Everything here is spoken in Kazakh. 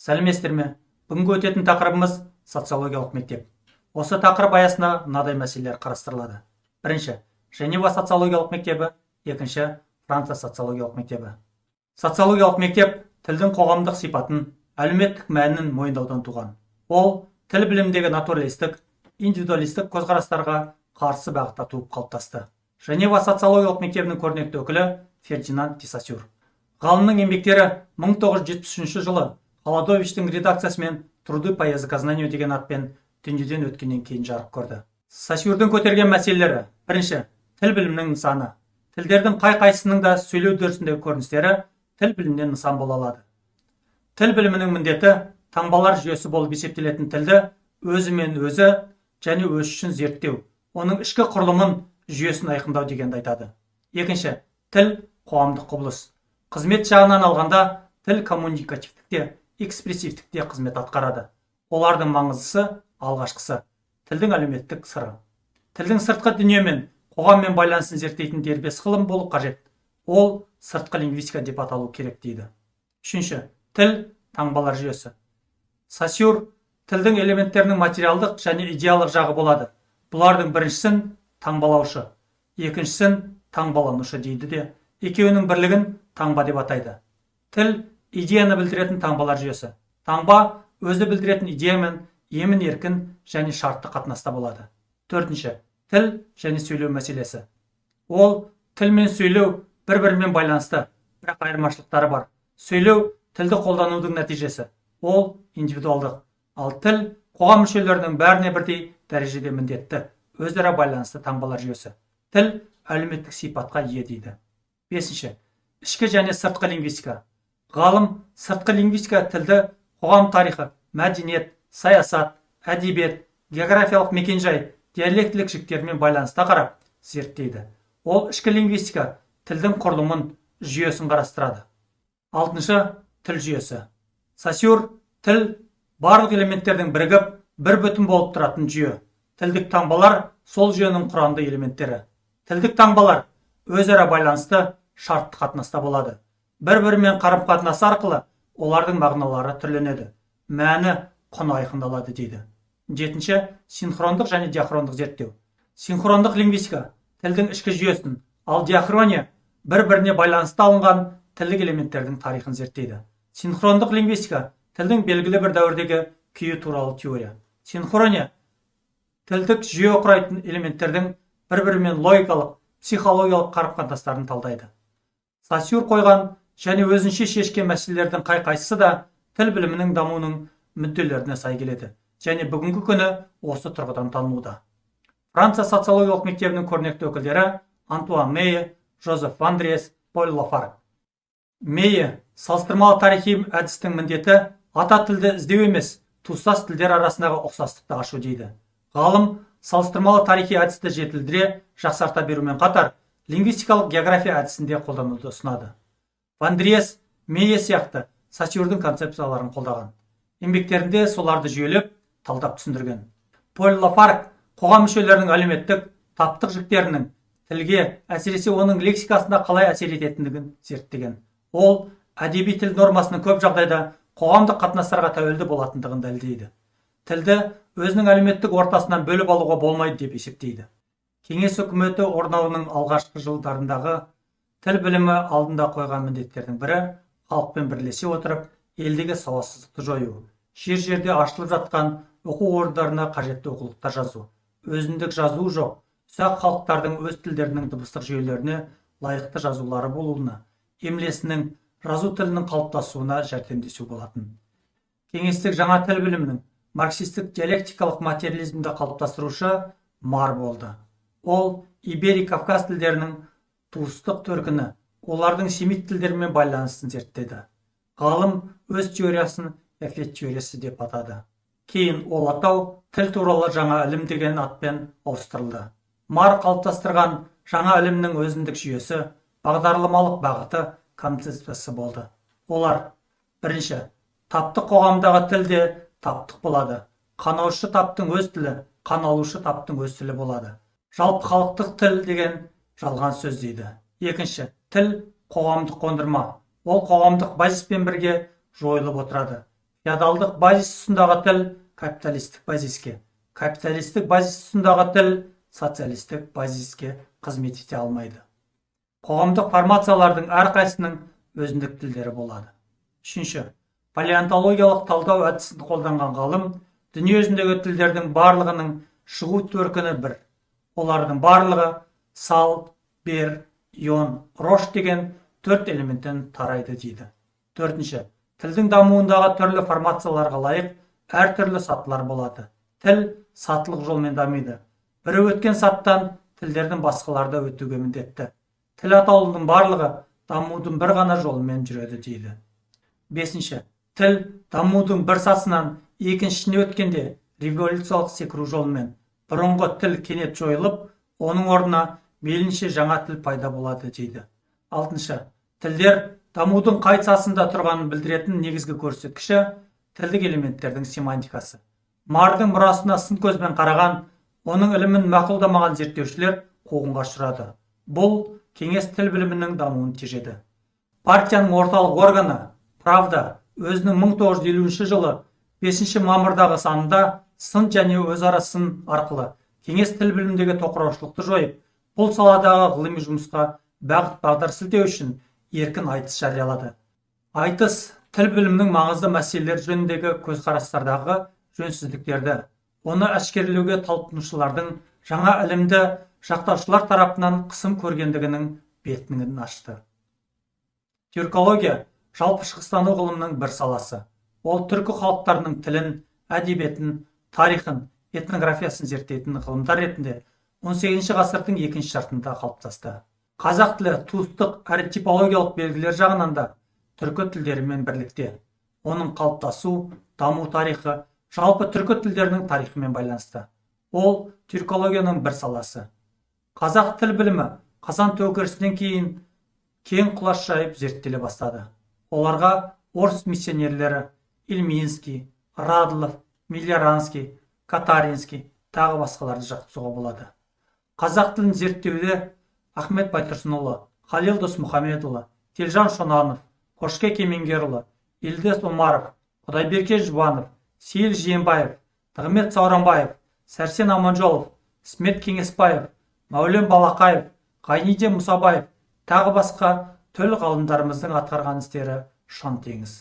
Сәлеметсіздер ме? Бүгінгі өтетін тақырыбымыз социологиялық мектеп. Осы тақырып аясында мынадай мәселелер қарастырылады. Бірінші, Женева социологиялық мектебі, екінші, Франция социологиялық мектебі. Социологиялық мектеп тілдің қоғамдық сипатын, әлеуметтік мәнін мойындаудан туған. Ол тіл білімдегі натуралистік, индивидуалистік көзқарастарға қарсы бағытта туып қалыптасты. Женева социологиялық мектебінің көрнекті өкілі Фердинанд де Сосюр. Ғалымның еңбектері 1973 жылы Холодовичтің редакциясымен «Труды по языкознанию» деген атпен дүниеден өткеннен кейін жарық көрді. Сосюрдің көтерген мәселелері: бірінші, тіл білімнің нысаны. Тілдердің қай-қайсының да сөйлеу үдерісіндегі көріністері тіл білімнен нысан бола алады. Тіл білімінің міндеті таңбалар жүйесі болып есептелетін тілді өзімен өзі және өз үшін зерттеу, оның ішкі құрылымын, жүйесін айқындау дегенді айтады. Екінші, тіл қоғамдық құбылыс. Қызмет жағынан алғанда тіл коммуникативтікте, экспрессивтікте қызмет атқарады. Олардың маңыздысы алғашқысы тілдің әлеуметтік сыры. Тілдің сыртқы дүниемен, қоғаммен байланысын зерттейтін дербес ғылым болу қажет. Ол сыртқы лингвистика деп аталу керек дейді. Үшінші, тіл таңбалар жүйесі. Сосюр тілдің элементтерінің материалдық және идеялық жағы болады. Бұлардың біріншісін таңбалаушы, екіншісін таңбаланушы дейді де, екеуінің бірлігін таңба деп атайды. Тіл идеяны білдіретін таңбалар жүйесі. Таңба өзі білдіретін идеямен емін-еркін және шартты қатынаста болады. Төртінші, тіл және сөйлеу мәселесі. Ол тіл мен сөйлеу бір-бірімен байланысты, бірақ айырмашылықтары бар. Сөйлеу тілді қолданудың нәтижесі. Ол индивидуалдық. Ал тіл қоғам мүшелерінің бәріне бірдей дәрежеде міндетті, өзара байланысты таңбалар жүйесі. Тіл әлеуметтік сипатқа ие дейді. Бесінші, ішкі және сыртқы лингвистика. Ғалым сыртқы лингвистика тілді қоғам тарихы, мәдениет, саясат, әдебиет, географиялық мекенжай, диалектілік жіктермен байланыста қарап зерттейді. Ол ішкі лингвистика тілдің құрылымын, жүйесін қарастырады. Алтыншы, тіл жүйесі. Сосюр тіл барлық элементтердің бірігіп, бір бүтін болып тұратын жүйе. Тілдік таңбалар сол жүйенің құрамды элементтері. Тілдік таңбалар өзара байланысты, шартты қатынаста болады. Бір-бірімен қарым-қатынасы арқылы олардың мағыналары түрленеді. Мәні, құны айқындалады дейді. Жетінші, синхрондық және диахрондық зерттеу. Синхрондық лингвистика тілдің ішкі жүйесін, ал диахрония бір-біріне байланысты алынған тілдік элементтердің тарихын зерттейді. Синхрондық лингвистика тілдің белгілі бір дәуірдегі күйі туралы теория. Синхрония тілдік жүйе құрайтын элементтердің бір-бірімен логикалық, психологиялық қарым-қатынастарын талдайды. Сосюр қойған және өзінше шешкен мәселелердің қай-қайсысы да тіл білімінің дамуының мүдделеріне сай келеді, және бүгінгі күні осы тұрғыдан танылуда. Франция социологиялық мектебінің көрнекті өкілдері Антуан Мейе, Жозеф Вандриес, Поль Лафарг. Мейе салыстырмалы тарихи әдістің міндеті ата тілді іздеу емес, туыстас тілдер арасындағы ұқсастықты ашу дейді. Ғалым салыстырмалы тарихи әдісті жетілдіре, жақсарта берумен қатар, лингвистикалық география әдісінде қолдануды ұсынады. Вандриес Мейе сияқты Сосюрдің концепцияларын қолдаған. Еңбектерінде соларды жүйелеп, талдап түсіндірген. Поль Лафарг қоғам мүшелерінің әлеуметтік, таптық жіктерінің тілге, әсіресе оның лексикасында қалай әсер ететіндігін зерттеген. Ол әдеби тіл нормасының көп жағдайда қоғамдық қатынастарға тәуелді болатындығын дәлелдейді. Тілді өзінің әлеуметтік ортасынан бөліп алуға болмайды деп есептейді. Кеңес үкіметі орнауының алғашқы жылдарындағы тіл білімі алдында қойған міндеттердің бірі халықпен бірлесе отырып, елдегі сауатсыздықты жою, жер-жерде ашылып жатқан оқу орындарына қажетті оқулықтар жазу, өзіндік жазуы жоқ, ұсақ халықтардың өз тілдерінің дыбыстық жүйелеріне лайықты жазулары болуына, емлесінің, жазу тілінің қалыптасуына жәрдемдесу болатын. Кеңестік жаңа тіл білімінің марксистік диалектикалық материализмді қалыптастырушы Мар болды. Ол Ибери-Кавказ тілдерінің туыстық төркіні, олардың семит тілдерімен байланысын зерттеді. Ғалым өз теориясын эффект теориясы деп атады. Кейін ол атау тіл туралы жаңа ілім деген атпен ауыстырылды. Мар қалыптастырған жаңа ілімнің өзіндік жүйесі, бағдарламалық бағыты, концепциясы болды. Олар: бірінші, таптық қоғамдағы тілде таптық болады. Қанаушы таптың өз тілі, қаналушы таптың өз тілі болады. Жалпы халықтық тіл деген жалған сөз дейді. Екінші, тіл қоғамдық қондырма. Ол қоғамдық базиспен бірге жойылып отырады. феодалдық базис тұсындағы тіл капиталистік базиске, капиталистік базис тұсындағы тіл социалистік базиске қызмет ете алмайды. Қоғамдық формациялардың әрқайсының өзіндік тілдері болады. Үшінші, палеонтологиялық талдау әдісін қолданған ғалым дүниежүзіндегі тілдердің барлығының шығу төркіні бір. Олардың барлығы сал, бер, ион, рош деген 4 элементтен тарайды дейді. Төртінші, тілдің дамуындағы түрлі формацияларға лайық әртүрлі сатылар болады. Тіл сатылық жолмен дамиды. Бірі өткен саттан тілдердің басқаларда өтуге міндетті. Тіл атаулының барлығы дамудың бір ғана жолымен жүреді дейді. Бесінші, тіл дамудың бір сатысынан екіншісіне өткенде революциялық секіру жолымен бұрынғы тіл кенет жойылып, оның орнына мейлінше жаңа тіл пайда болады дейді. Алтыншы, тілдер дамудың қай сатысында тұрғанын білдіретін негізгі көрсеткіші тілдік элементтердің семантикасы. Мардың мұрасына сын көзбен қараған, оның ілімін мақұлдамаған зерттеушілер қуғынға ұшырады. Бұл кеңес тіл білімінің дамуын тежеді. Партияның орталық органы Правда өзінің 1950 жылы 5 мамырдағы санында сын және өзара сын арқылы кеңес тіл біліміндегі тоқыраушылықты жойып, бұл саладағы ғылыми жұмысқа бағыт-бағдар сілтеу үшін еркін айтыс жариялады. Айтыс тіл білімінің маңызды мәселелер жөніндегі көзқарастардағы жөнсіздіктерді, оны әшкерелеуге талпынушылардың жаңа ілімді жақтаушылар тарапынан қысым көргендігінің бетінің ашты. Тюркология жалпы шығыстану ғылымның бір саласы. Ол түркі халықтарының тілін, әдебиетін, тарихын, этнографиясын зерттейтін ғылымдар ретінде 18 ғасырдың екінші жартысында қалыптасты. Қазақ тілі туыстық әрі типологиялық белгілер жағынан да түркі тілдерімен бірлікте. Оның қалыптасу, даму тарихы жалпы түркі тілдерінің тарихымен байланысты. Ол тюркологияның бір саласы. Қазақ тіл білімі Қазан төңкерісінен кейін кең құлаш жайып зерттеле бастады. Оларға орыс миссионерлері Ильминский, Радлов, Миляранский, Катаринский тағы басқаларды жатқызуға болады. Қазақ тілін зерттеуде Ахмет Байтұрсынұлы, Халил Досмұхамедұлы, Телжан Шонанов, Қошке Кемеңгерұлы, Елдес Омаров, Құдайберке Жұбанов, Сейіл Жиенбаев, Нығмет Сауранбаев, Сәрсен Аманжолов, Смет Кеңесбаев, Мәулен Балақаев, Ғайниде Мұсабаев тағы басқа төл ғалымдарымыздың атқарған істері шын теңіз.